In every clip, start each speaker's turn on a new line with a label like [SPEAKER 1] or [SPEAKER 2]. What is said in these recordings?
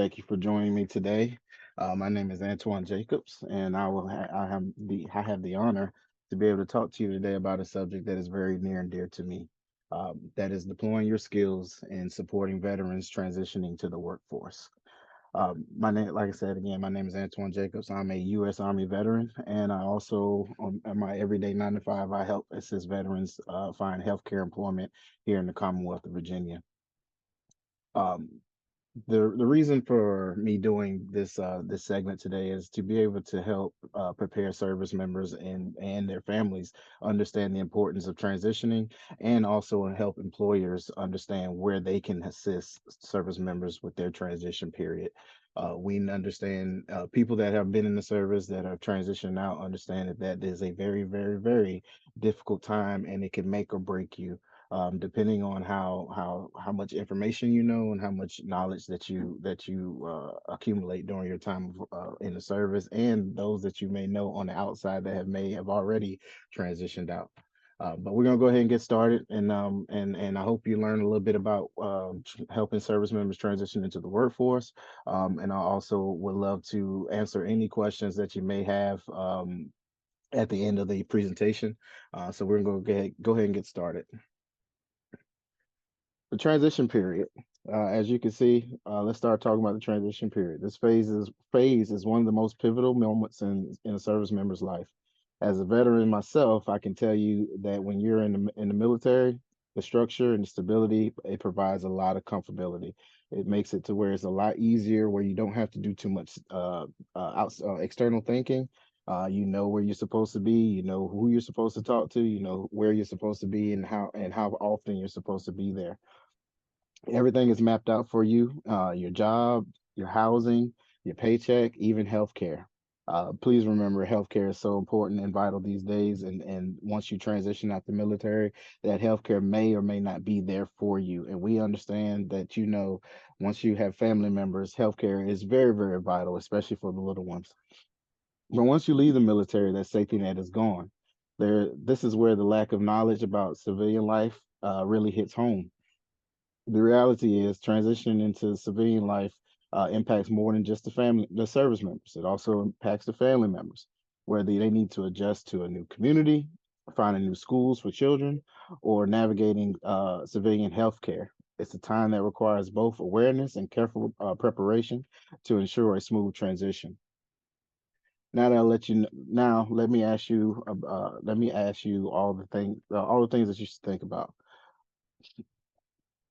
[SPEAKER 1] Thank you for joining me today. My name is Antwon Jacobs, and I have the honor to be able to talk to you today about a subject that is very near and dear to me. That is deploying your skills and supporting veterans transitioning to the workforce. My name, like I said again, my name is Antwon Jacobs. I'm a U.S. Army veteran, and I also, on my everyday 9 to 5, I help assist veterans find healthcare employment here in the Commonwealth of Virginia. Um, the reason for me doing this segment today is to be able to help prepare service members and their families understand the importance of transitioning, and also help employers understand where they can assist service members with their transition period. We understand people that have been in the service that have transitioned out understand that is a very difficult time, and it can make or break you, depending on how much information you know and how much knowledge that you accumulate during your time in the service, and those that you may know on the outside that may have already transitioned out. But we're gonna go ahead and get started, and I hope you learn a little bit about helping service members transition into the workforce. And I also would love to answer any questions that you may have at the end of the presentation. So we're gonna go ahead and get started. The transition period. As you can see, let's start talking about the transition period. This phase is one of the most pivotal moments in a service member's life. As a veteran myself, I can tell you that when you're in the military, the structure and the stability, it provides a lot of comfortability. It makes it to where it's a lot easier, where you don't have to do too much external thinking. You know where you're supposed to be. You know who you're supposed to talk to. You know where you're supposed to be, and how often you're supposed to be there. Everything is mapped out for you, your job, your housing, your paycheck, even healthcare. Please remember, healthcare is so important and vital these days. And once you transition out the military, that healthcare may or may not be there for you. And we understand that, once you have family members, healthcare is very vital, especially for the little ones. But once you leave the military, that safety net is gone. This is where the lack of knowledge about civilian life really hits home. The reality is, transitioning into civilian life impacts more than just the service members. It also impacts the family members, whether they need to adjust to a new community, finding new schools for children, or navigating civilian healthcare. It's a time that requires both awareness and careful preparation to ensure a smooth transition. Now that I let you, now let me ask you all the things that you should think about.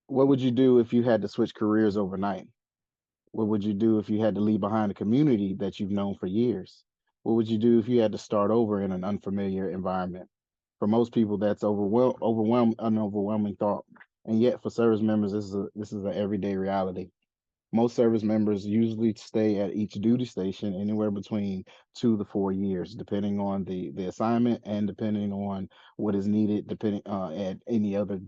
[SPEAKER 1] What would you do if you had to switch careers overnight? What would you do if you had to leave behind a community that you've known for years? What would you do if you had to start over in an unfamiliar environment? For most people, that's an overwhelming thought, and yet for service members, this is an everyday reality. Most service members usually stay at each duty station anywhere between 2 to 4 years, depending on the assignment and depending on what is needed, depending at any other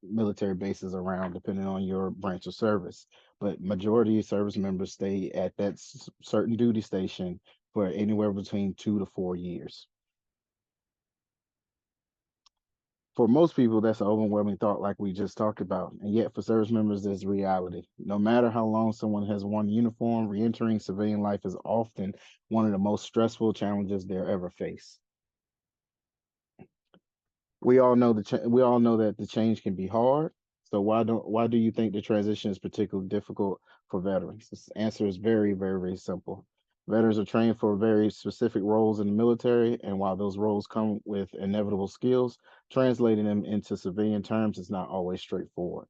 [SPEAKER 1] military bases around, depending on your branch of service. But majority of service members stay at that certain duty station for anywhere between 2 to 4 years. For most people, that's an overwhelming thought, like we just talked about. And yet, for service members, there's reality. No matter how long someone has worn uniform, reentering civilian life is often one of the most stressful challenges they'll ever face. We all know that the change can be hard. So why do you think the transition is particularly difficult for veterans? The answer is very simple. Veterans are trained for very specific roles in the military, and while those roles come with inevitable skills, translating them into civilian terms is not always straightforward.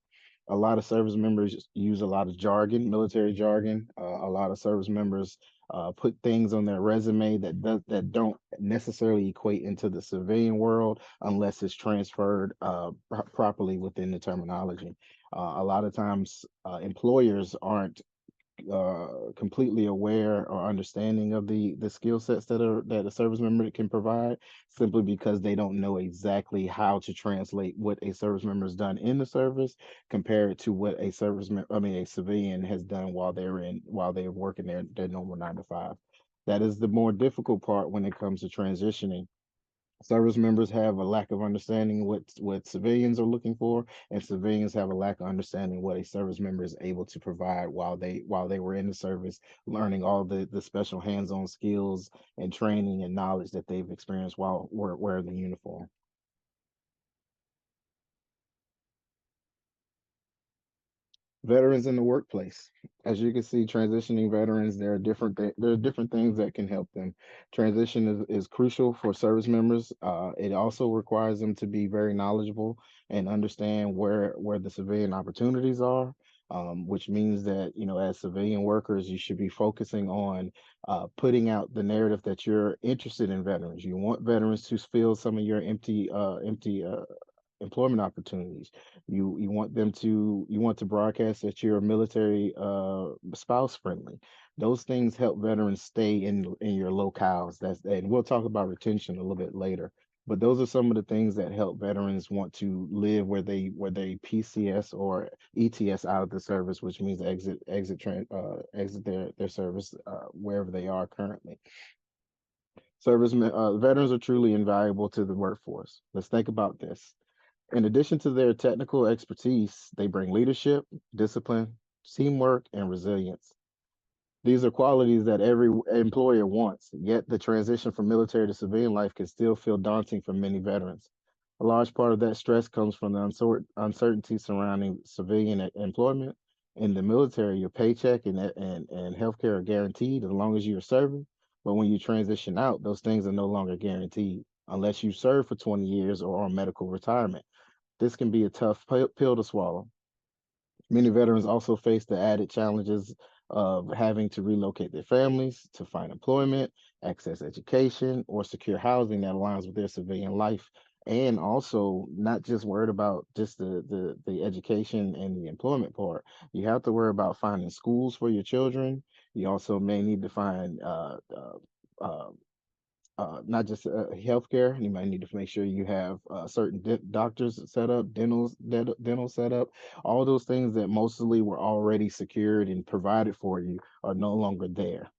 [SPEAKER 1] A lot of service members use a lot of jargon, military jargon. A lot of service members put things on their resume that don't necessarily equate into the civilian world unless it's transferred properly within the terminology. A lot of times, employers aren't completely aware or understanding of the skill sets that a service member can provide, simply because they don't know exactly how to translate what a service member has done in the service compared to what a civilian has done while they're working their normal 9 to 5. That is the more difficult part when it comes to transitioning. Service members have a lack of understanding what civilians are looking for, and civilians have a lack of understanding what a service member is able to provide while they were in the service, learning all the special hands-on skills and training and knowledge that they've experienced while wearing the uniform. Veterans in the workplace. As you can see, transitioning veterans, there are different things that can help them. Transition is crucial for service members. It also requires them to be very knowledgeable and understand where the civilian opportunities are. Which means that, as civilian workers, you should be focusing on putting out the narrative that you're interested in veterans. You want veterans to fill some of your empty employment opportunities. You want to broadcast that you're military spouse friendly. Those things help veterans stay in your locales. And we'll talk about retention a little bit later. But those are some of the things that help veterans want to live where they PCS or ETS out of the service, which means exit their service wherever they are currently. Veterans are truly invaluable to the workforce. Let's think about this. In addition to their technical expertise, they bring leadership, discipline, teamwork, and resilience. These are qualities that every employer wants, yet the transition from military to civilian life can still feel daunting for many veterans. A large part of that stress comes from the uncertainty surrounding civilian employment. In the military, your paycheck and healthcare are guaranteed as long as you're serving. But when you transition out, those things are no longer guaranteed unless you serve for 20 years or on medical retirement. This can be a tough pill to swallow. Many veterans also face the added challenges of having to relocate their families to find employment, access education, or secure housing that aligns with their civilian life. And also, not just worried about just the education and the employment part. You have to worry about finding schools for your children. You also may need to find uh, not just healthcare. You might need to make sure you have certain doctors set up, dental set up. All those things that mostly were already secured and provided for you are no longer there.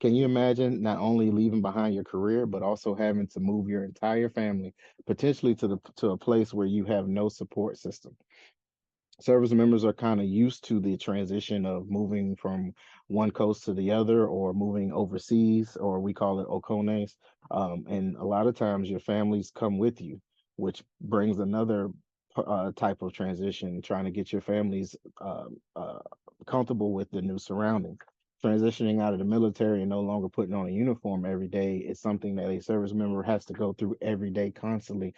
[SPEAKER 1] Can you imagine not only leaving behind your career, but also having to move your entire family potentially to a place where you have no support system? Service members are kind of used to the transition of moving from one coast to the other or moving overseas, or we call it ocones. And a lot of times your families come with you, which brings another type of transition, trying to get your families comfortable with the new surroundings. Transitioning out of the military and no longer putting on a uniform every day is something that a service member has to go through every day, constantly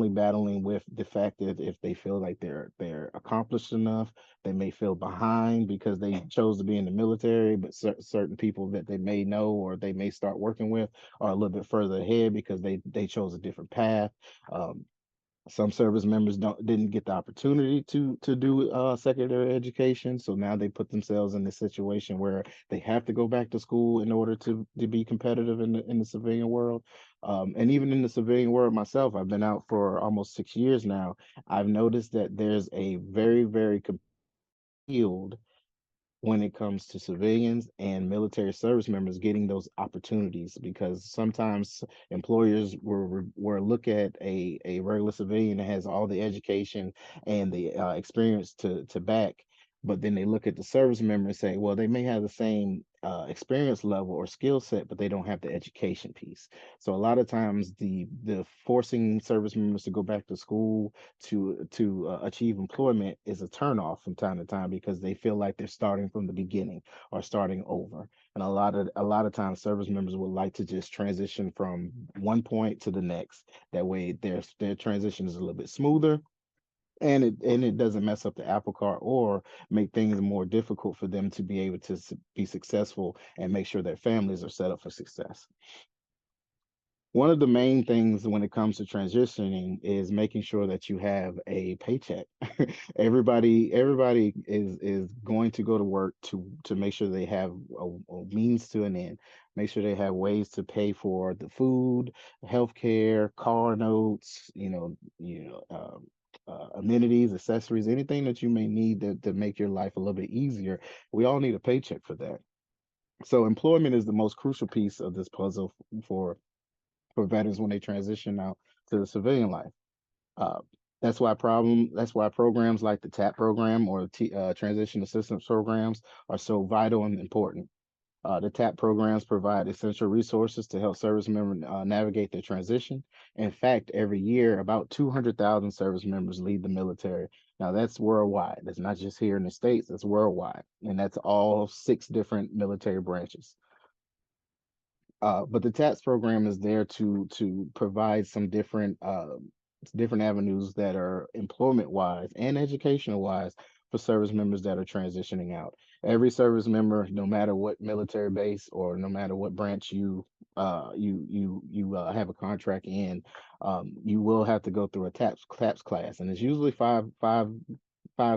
[SPEAKER 1] battling with the fact that if they feel like they're accomplished enough, they may feel behind because they chose to be in the military, but certain people that they may know or they may start working with are a little bit further ahead because they chose a different path. Um, some service members didn't get the opportunity to do secondary education, so now they put themselves in this situation where they have to go back to school in order to be competitive in the civilian world. And even in the civilian world myself, I've been out for almost 6 years now. I've noticed that there's a very field when it comes to civilians and military service members getting those opportunities, because sometimes employers will look at a regular civilian that has all the education and the experience to back, but then they look at the service member and say, well, they may have the same experience level or skill set, but they don't have the education piece. So a lot of times the forcing service members to go back to school to achieve employment is a turnoff from time to time because they feel like they're starting from the beginning or starting over. And a lot of times service members would like to just transition from one point to the next. That way their transition is a little bit smoother, and it doesn't mess up the apple cart or make things more difficult for them to be able to be successful and make sure their families are set up for success. One of the main things when it comes to transitioning is making sure that you have a paycheck. Everybody is going to go to work to make sure they have a means to an end. Make sure they have ways to pay for the food, healthcare, car notes, amenities, accessories, anything that you may need to make your life a little bit easier. We all need a paycheck for that. So employment is the most crucial piece of this puzzle for for veterans when they transition out to the civilian life. Uh, that's why programs like the TAP program or transition assistance programs are so vital and important. The TAP programs provide essential resources to help service members navigate their transition. In fact, every year, about 200,000 service members leave the military. Now, that's worldwide. That's not just here in the States, that's worldwide. And that's all six different military branches. But the TAPS program is there to provide some different avenues that are employment wise and educational wise for service members that are transitioning out. Every service member, no matter what military base or no matter what branch you have a contract in, you will have to go through a TAPS class, and it's usually five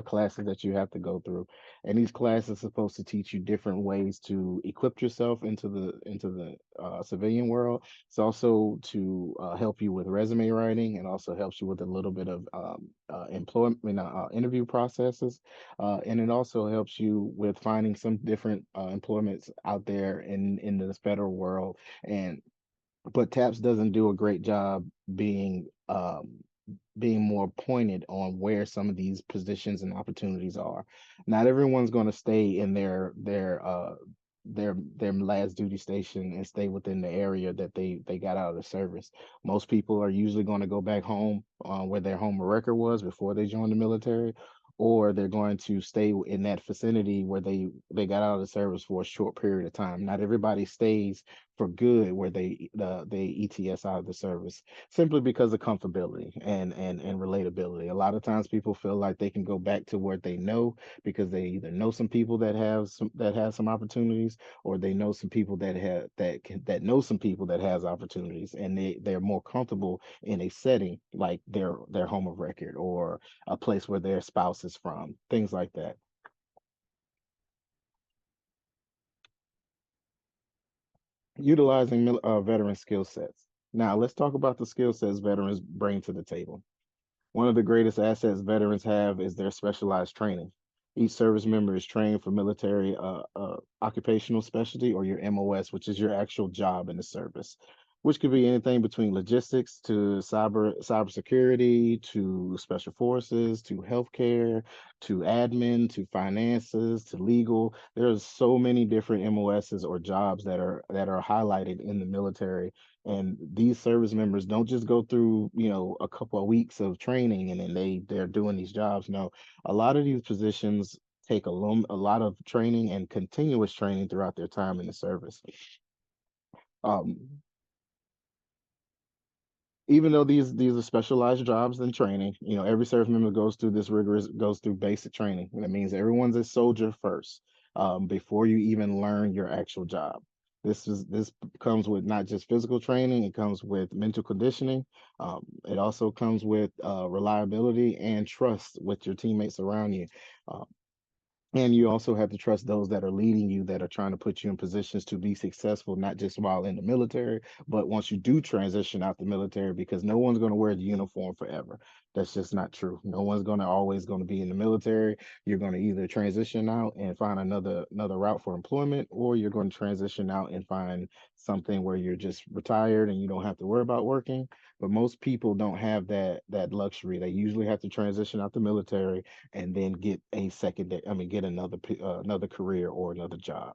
[SPEAKER 1] classes that you have to go through, and these classes are supposed to teach you different ways to equip yourself into the civilian world. It's also to help you with resume writing, and also helps you with a little bit of employment interview processes, and it also helps you with finding some different employments out there in the federal world. And but TAPS doesn't do a great job being more pointed on where some of these positions and opportunities are. Not everyone's going to stay in their last duty station and stay within the area that they got out of the service. Most people are usually going to go back home where their home of record was before they joined the military, or they're going to stay in that vicinity where they got out of the service for a short period of time. Not everybody stays for good where they ETS out of the service, simply because of comfortability and relatability. A lot of times people feel like they can go back to where they know, because they either know some people that have some opportunities, or they know some people that know some people that has opportunities, and they're more comfortable in a setting like their home of record, or a place where their spouse is from, things like that. Utilizing veteran skill sets. Now, let's talk about the skill sets veterans bring to the table. One of the greatest assets veterans have is their specialized training. Each service member is trained for military occupational specialty, or your MOS, which is your actual job in the service, which could be anything between logistics to cybersecurity to special forces to healthcare to admin to finances to legal. There's so many different MOSs or jobs that are highlighted in the military, and these service members don't just go through a couple of weeks of training and then they're doing these jobs. No, a lot of these positions take a lot of training and continuous training throughout their time in the service. um, Even though these are specialized jobs and training, every service member goes through basic training. And that means everyone's a soldier first, before you even learn your actual job. This comes with not just physical training; it comes with mental conditioning. It also comes with reliability and trust with your teammates around you. Um, and you also have to trust those that are leading you, that are trying to put you in positions to be successful, not just while in the military, but once you do transition out the military, because no one's going to wear the uniform forever. That's just not true. No one's going to always going to be in the military. You're going to either transition out and find another route for employment, or you're going to transition out and find something where you're just retired and you don't have to worry about working. But most people don't have that luxury. They usually have to transition out the military and then get a secondary, I mean, get another career or another job.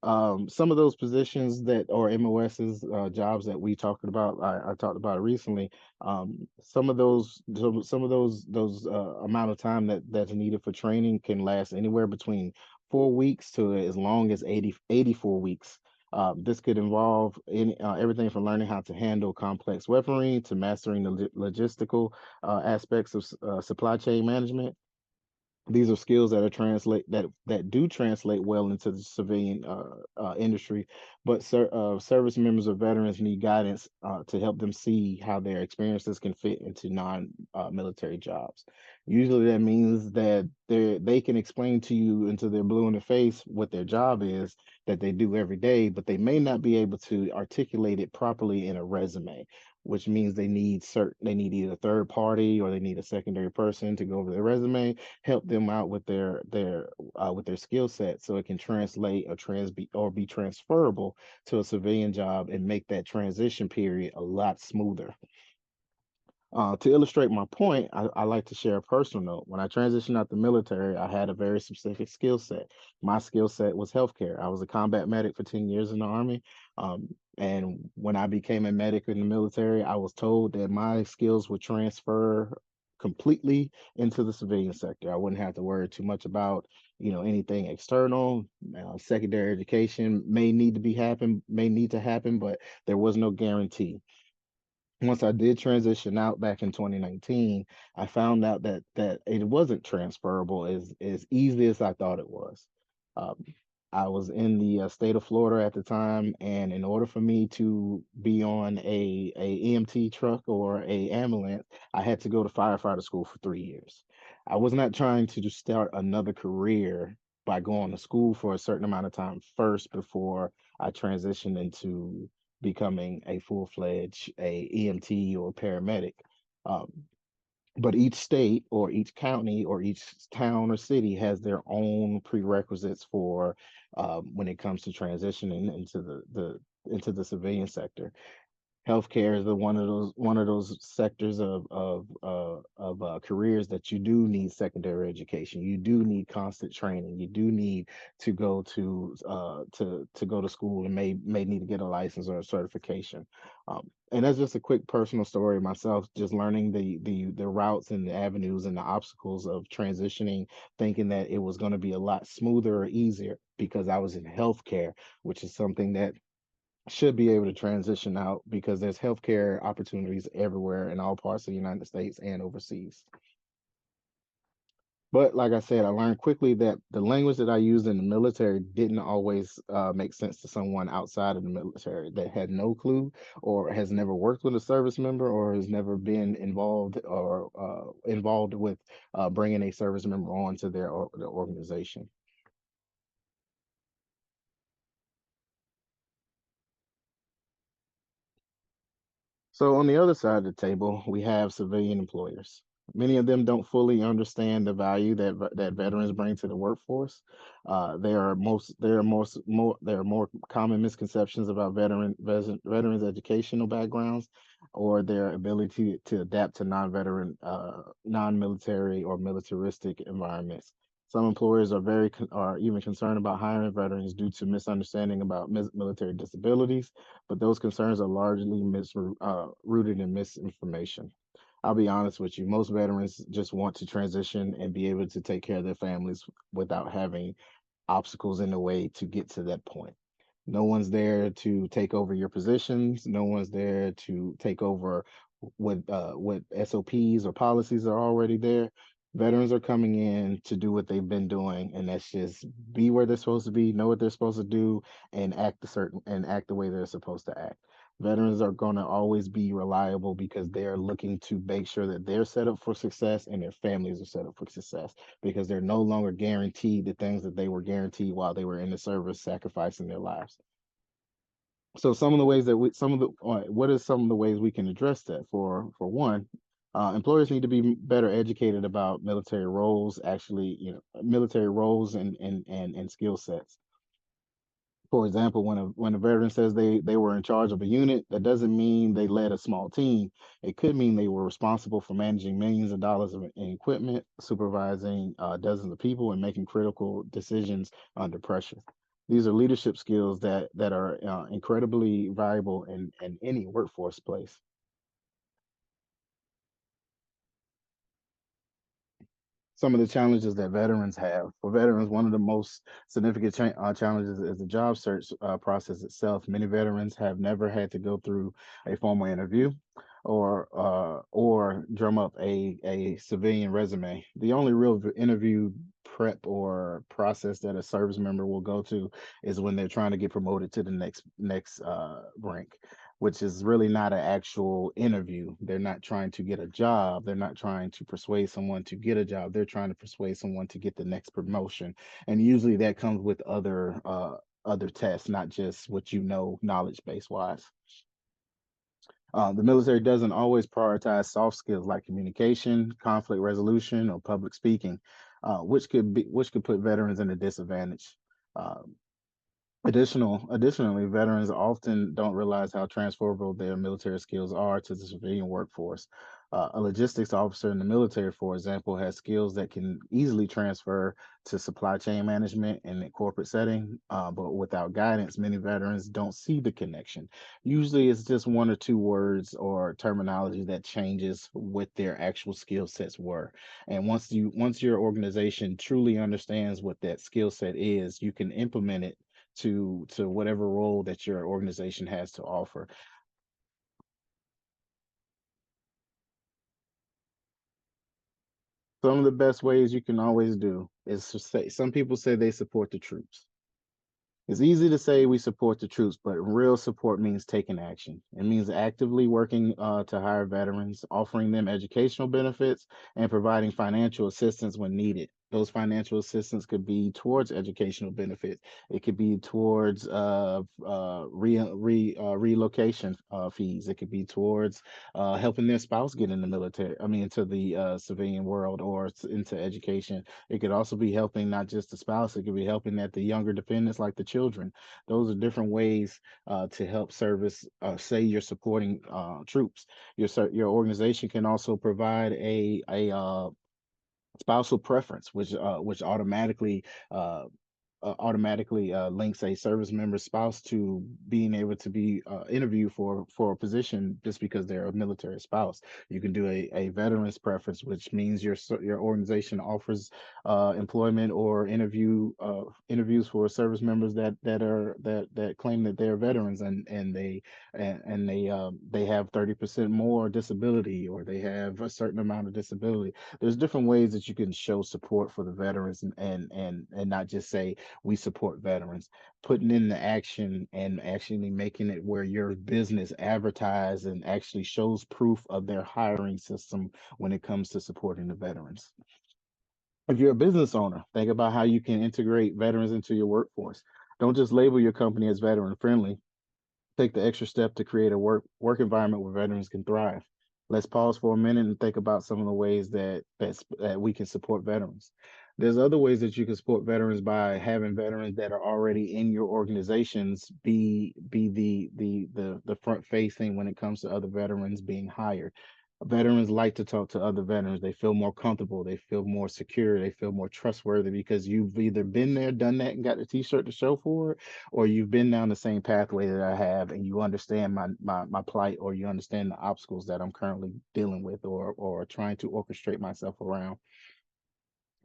[SPEAKER 1] Some of those positions that or MOSs, jobs that we talked about, I talked about it recently. Some of those amount of time that's needed for training can last anywhere between 4 weeks to as long as 84 weeks. This could involve everything from learning how to handle complex weaponry to mastering the logistical aspects of supply chain management. These are skills that do translate well into the civilian industry, but service members or veterans need guidance to help them see how their experiences can fit into non military jobs. Usually that means that they can explain to you until they're blue in the face what their job is that they do every day, but they may not be able to articulate it properly in a resume, which means they need either a third party or they need a secondary person to go over their resume, help them out with their skill set so it can translate or be transferable to a civilian job and make that transition period a lot smoother. To illustrate my point, I like to share a personal note. When I transitioned out the military, I had a very specific skill set. My skill set was healthcare. I was a combat medic for 10 years in the Army. And when I became a medic in the military, I was told that my skills would transfer completely into the civilian sector. I wouldn't have to worry too much about, anything external. Secondary education may need to happen, but there was no guarantee. Once I did transition out back in 2019, I found out that it wasn't transferable as easy as I thought it was. Um, I was in the state of Florida at the time, and in order for me to be on a EMT truck or a ambulance, I had to go to firefighter school for 3 years. I was not trying to just start another career by going to school for a certain amount of time first before I transitioned into becoming a full-fledged EMT or paramedic. Um, but each state or each county or each town or city has their own prerequisites for when it comes to transitioning into into the civilian sector. Healthcare is the one of those sectors of careers that you do need secondary education. You do need constant training. You do need to go to go to school and may need to get a license or a certification. And that's just a quick personal story myself, just learning the routes and the avenues and the obstacles of transitioning, thinking that it was going to be a lot smoother or easier because I was in healthcare, which is something that should be able to transition out because there's healthcare opportunities everywhere in all parts of the United States and overseas. But like I said, I learned quickly that the language that I used in the military didn't always make sense to someone outside of the military that had no clue or has never worked with a service member or has never been involved with bringing a service member on to their organization. So on the other side of the table, we have civilian employers. Many of them don't fully understand the value that veterans bring to the workforce. There are more common misconceptions about veterans' educational backgrounds or their ability to adapt to non-military or militaristic environments. Some employers are even concerned about hiring veterans due to misunderstanding about military disabilities, but those concerns are largely rooted in misinformation. I'll be honest with you, most veterans just want to transition and be able to take care of their families without having obstacles in the way to get to that point. No one's there to take over your positions. No one's there to take over what SOPs or policies are already there. Veterans are coming in to do what they've been doing, and that's just be where they're supposed to be, know what they're supposed to do, and act the way they're supposed to act. Veterans are going to always be reliable because they're looking to make sure that they're set up for success and their families are set up for success because they're no longer guaranteed the things that they were guaranteed while they were in the service, sacrificing their lives. So some of the ways that we, some of the, what is some of the ways we can address that? For one, employers need to be better educated about military roles, actually, military roles and skill sets. For example, when a veteran says they were in charge of a unit, that doesn't mean they led a small team. It could mean they were responsible for managing millions of dollars in equipment, supervising dozens of people, and making critical decisions under pressure. These are leadership skills that are incredibly valuable in any workforce place. Some of the challenges that veterans have. For veterans, one of the most significant challenges is the job search process itself. Many veterans have never had to go through a formal interview or drum up a civilian resume. The only real interview prep or process that a service member will go to is when they're trying to get promoted to the next rank. which is really not an actual interview. They're not trying to get a job. They're not trying to persuade someone to get a job. They're trying to persuade someone to get the next promotion. And usually that comes with other tests, not just what you know, knowledge base wise. The military doesn't always prioritize soft skills like communication, conflict resolution, or public speaking, which could put veterans in a disadvantage. Uh, Additionally, veterans often don't realize how transferable their military skills are to the civilian workforce. A logistics officer in the military, for example, has skills that can easily transfer to supply chain management in a corporate setting, but without guidance, many veterans don't see the connection. Usually, it's just one or two words or terminology that changes what their actual skill sets were. And once your organization truly understands what that skill set is, you can implement it to whatever role that your organization has to offer. Some of the best ways you can always do is to say, some people say they support the troops. It's easy to say we support the troops, but real support means taking action. It means actively working to hire veterans, offering them educational benefits, and providing financial assistance when needed. Those financial assistance could be towards educational benefits. It could be towards relocation fees. It could be towards helping their spouse get in the military. I mean, into the civilian world or into education. It could also be helping not just the spouse, it could be helping at the younger dependents like the children. Those are different ways to help service, say you're supporting troops. Your organization can also provide a spousal preference, which automatically links a service member's spouse to being able to be interviewed for a position just because they're a military spouse. You can do a veterans preference, which means your organization offers employment or interviews for service members that claim that they're veterans and they have 30% more disability or they have a certain amount of disability. There's different ways that you can show support for the veterans and not just say we support veterans. Putting in the action and actually making it where your business advertised and actually shows proof of their hiring system when it comes to supporting the veterans. If you're a business owner, think about how you can integrate veterans into your workforce. Don't just label your company as veteran friendly. Take the extra step to create a work environment where veterans can thrive. Let's pause for a minute and think about some of the ways that we can support veterans. There's other ways that you can support veterans by having veterans that are already in your organizations be the front facing when it comes to other veterans being hired. Veterans like to talk to other veterans. They feel more comfortable. They feel more secure. They feel more trustworthy because you've either been there, done that, and got the T-shirt to show for it, or you've been down the same pathway that I have, and you understand my plight, or you understand the obstacles that I'm currently dealing with, or trying to orchestrate myself around.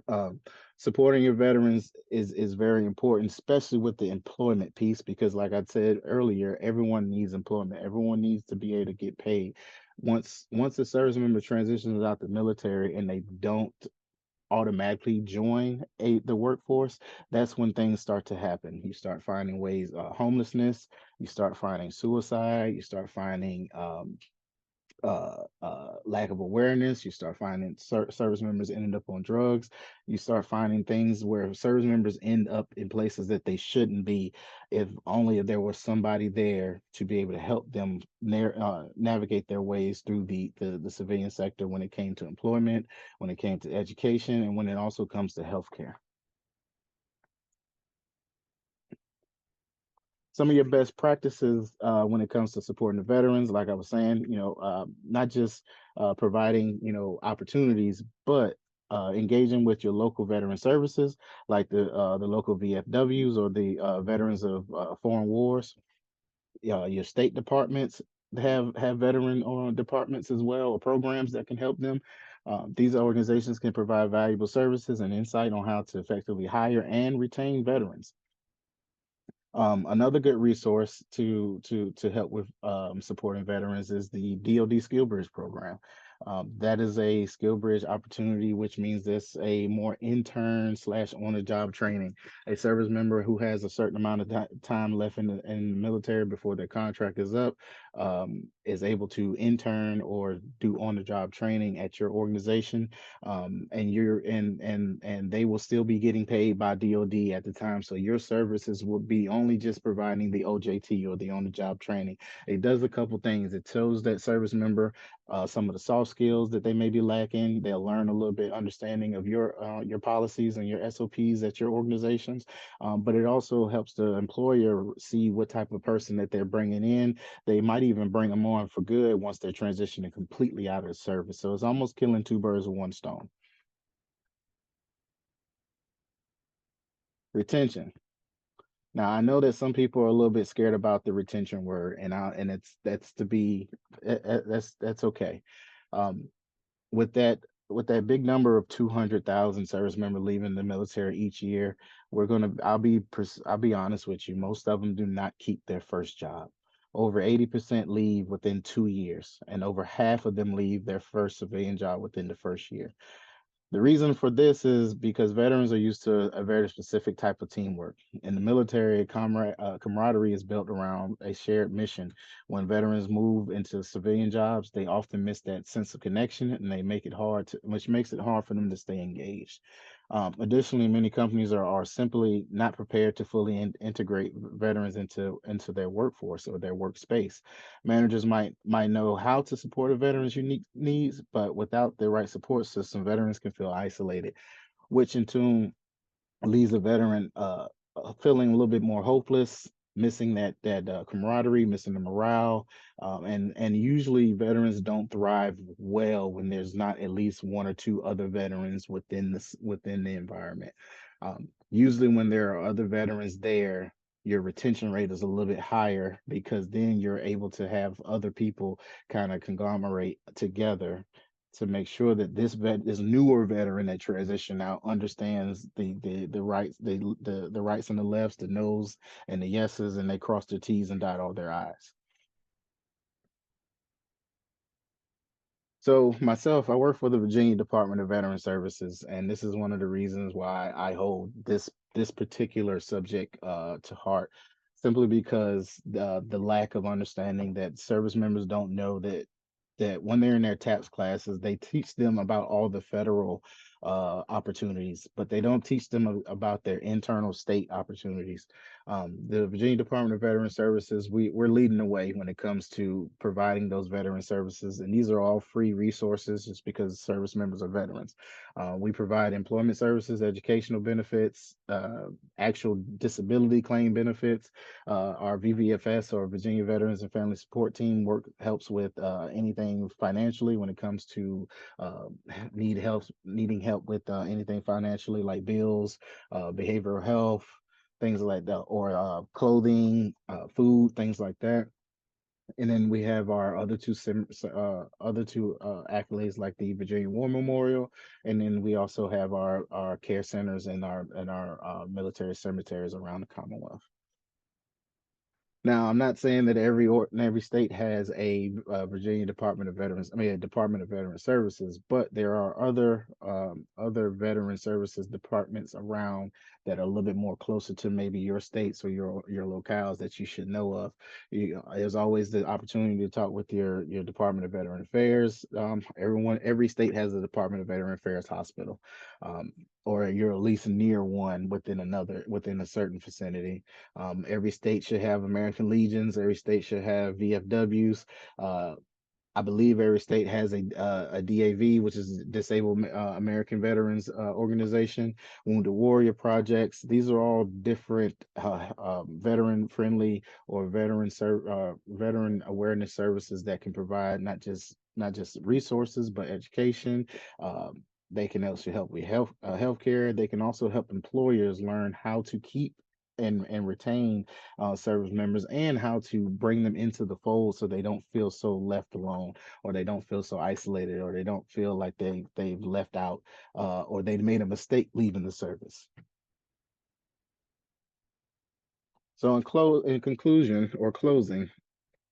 [SPEAKER 1] Um, Supporting your veterans is very important, especially with the employment piece, because like I said earlier, everyone needs employment. Everyone needs to be able to get paid. Once a service member transitions out the military and they don't automatically join the workforce, that's when things start to happen. You start finding ways, homelessness, you start finding suicide, you start finding lack of awareness. You start finding service members ending up on drugs. You start finding things where service members end up in places that they shouldn't be. If only if there was somebody there to be able to help them navigate their ways through the civilian sector when it came to employment, when it came to education, and when it also comes to healthcare. Some of your best practices when it comes to supporting the veterans, like I was saying, not just providing, opportunities, but engaging with your local veteran services, like the local VFWs or the veterans of foreign wars. Your state departments have veteran departments as well, or programs that can help them. These organizations can provide valuable services and insight on how to effectively hire and retain veterans. Another good resource to help with supporting veterans is the DoD Skill Bridge program. That is a skill bridge opportunity, which means there's a more intern slash on the job training. A service member who has a certain amount of time left in the military before their contract is up is able to intern or do on the job training at your organization, and they will still be getting paid by DoD at the time. So your services will be only just providing the OJT or the on the job training. It does a couple things. It shows that service member some of the soft skills that they may be lacking. They'll learn a little bit understanding of your policies and your SOPs at your organizations. But it also helps the employer see what type of person that they're bringing in. They might even bring them on for good once they're transitioning completely out of the service. So it's almost killing two birds with one stone. Retention. Now I know that some people are a little bit scared about the retention word, and that's to be that's okay. Um, with that with that big number of 200,000 service members leaving the military each year, I'll be honest with you, most of them do not keep their first job. Over 80% leave within 2 years, and over half of them leave their first civilian job within the first year. The reason for this is because veterans are used to a very specific type of teamwork. In the military, camaraderie is built around a shared mission. When veterans move into civilian jobs, they often miss that sense of connection, and which makes it hard for them to stay engaged. Additionally, many companies are simply not prepared to fully integrate veterans into their workforce or their workspace. Managers might know how to support a veteran's unique needs, but without the right support system, veterans can feel isolated, which in turn leaves a veteran feeling a little bit more hopeless, missing that camaraderie, missing the morale, and usually veterans don't thrive well when there's not at least one or two other veterans within the environment. Usually, when there are other veterans there, your retention rate is a little bit higher because then you're able to have other people kind of conglomerate together to make sure that this newer veteran that transition out understands the rights, the rights and the lefts, the no's and the yeses, and they cross their T's and dot all their I's. So myself, I work for the Virginia Department of Veteran Services, and this is one of the reasons why I hold this particular subject to heart, simply because the lack of understanding that service members don't know that when they're in their TAPS classes, they teach them about all the federal opportunities, but they don't teach them about their internal state opportunities. The Virginia Department of Veteran Services, we're leading the way when it comes to providing those veteran services, and these are all free resources just because service members are veterans. We provide employment services, educational benefits, actual disability claim benefits. Our VVFS, or Virginia Veterans and Family Support Team, helps with anything financially when it comes to uh, needing help with anything financially like bills, behavioral health, things like that, or clothing, food, things like that. And then we have our other two accolades like the Virginia War Memorial, and then we also have our care centers and our military cemeteries around the Commonwealth. Now, I'm not saying that every state has a Virginia Department of Veterans, I mean, a Department of Veteran Services, but there are other veteran services departments around that are a little bit more closer to maybe your states or your locales that you should know of. There's always the opportunity to talk with your Department of Veteran Affairs. Every state has a Department of Veteran Affairs hospital, um, or you're at least near one within a certain vicinity. Every state should have American Legions. Every state should have VFWs. Uh, I believe every state has a DAV, which is Disabled American Veterans Organization, Wounded Warrior Projects. These are all different veteran friendly or veteran awareness services that can provide not just resources but education. They can also help with healthcare. They can also help employers learn how to keep and retain service members, and how to bring them into the fold so they don't feel so left alone, or they don't feel so isolated, or they don't feel like they've left out, or they made a mistake leaving the service. So in conclusion or closing,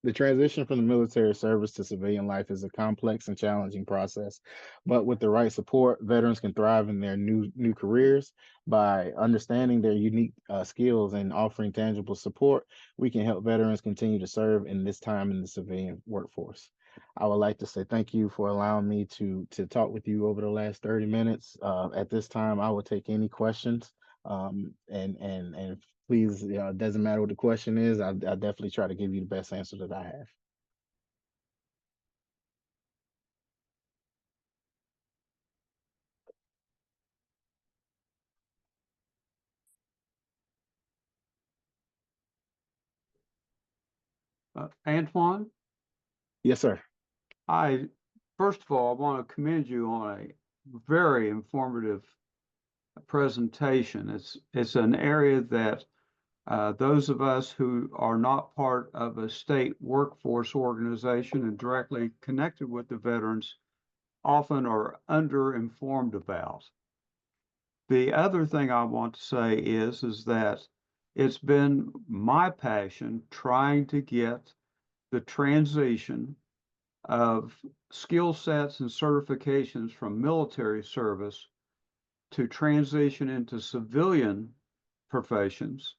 [SPEAKER 1] The transition from the military service to civilian life is a complex and challenging process, but with the right support, veterans can thrive in their new careers. By understanding their unique skills and offering tangible support, we can help veterans continue to serve in this time in the civilian workforce. I would like to say thank you for allowing me to talk with you over the last 30 minutes. At this time, I will take any questions. And please, it doesn't matter what the question is. I definitely try to give you the best answer that I have.
[SPEAKER 2] Antwon,
[SPEAKER 1] Yes, sir.
[SPEAKER 2] I first of all, I want to commend you on a very informative presentation. It's an area that those of us who are not part of a state workforce organization and directly connected with the veterans often are underinformed about. The other thing I want to say is that it's been my passion trying to get the transition of skill sets and certifications from military service to transition into civilian professions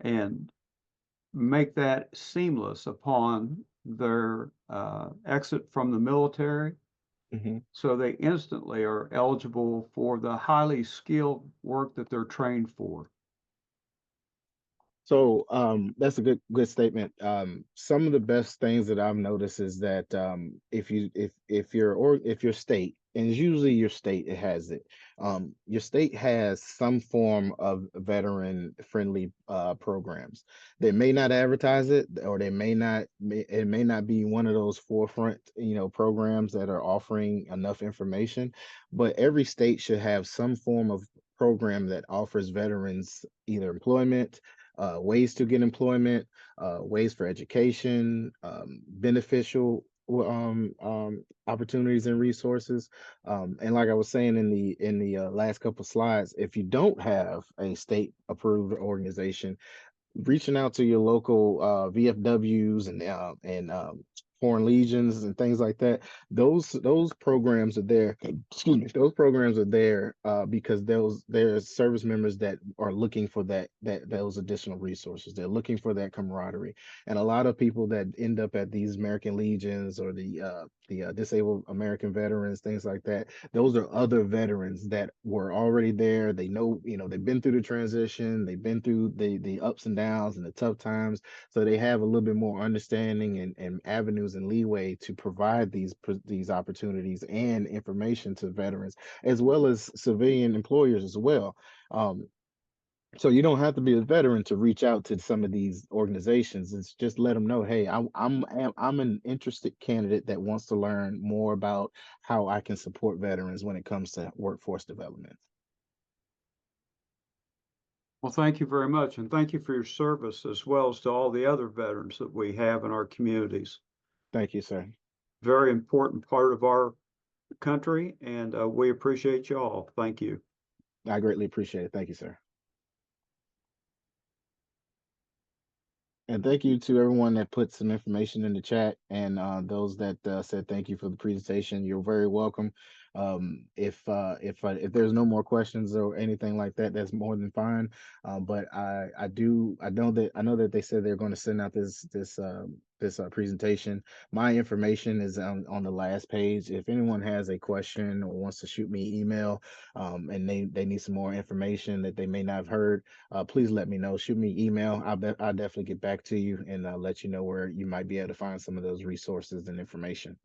[SPEAKER 2] and make that seamless upon their exit from the military.
[SPEAKER 1] Mhm.
[SPEAKER 2] So they instantly are eligible for the highly skilled work that they're trained for.
[SPEAKER 1] So that's a good statement. Some of the best things that I've noticed is that if your state, and it's usually your state, it has it. Your state has some form of veteran friendly programs. They may not advertise it, or they may not. It may not be one of those forefront programs that are offering enough information. But every state should have some form of program that offers veterans either employment, ways to get employment, ways for education, beneficial opportunities and resources. And like I was saying in the last couple slides, if you don't have a state approved organization, reaching out to your local VFWs and foreign legions and things like that. Those programs are there. Excuse me. Those programs are there because there's service members that are looking for those additional resources. They're looking for that camaraderie, and a lot of people that end up at these American Legions or the disabled American veterans, things like that. Those are other veterans that were already there. They know, they've been through the transition, they've been through the ups and downs and the tough times. So they have a little bit more understanding and avenues and leeway to provide these opportunities and information to veterans, as well as civilian employers as well. Um, so you don't have to be a veteran to reach out to some of these organizations. It's just let them know, hey, I'm an interested candidate that wants to learn more about how I can support veterans when it comes to workforce development.
[SPEAKER 2] Well, thank you very much. And thank you for your service as well as to all the other veterans that we have in our communities.
[SPEAKER 1] Thank you, sir.
[SPEAKER 2] Very important part of our country, and we appreciate you all. Thank you.
[SPEAKER 1] I greatly appreciate it. Thank you, sir. And thank you to everyone that put some information in the chat and those that said thank you for the presentation. You're very welcome. If there's no more questions or anything like that, that's more than fine. But I know that they said they're going to send out this presentation. My information is on the last page. If anyone has a question or wants to shoot me email, and they need some more information that they may not have heard, please let me know. Shoot me email. I'll definitely get back to you and let you know where you might be able to find some of those resources and information.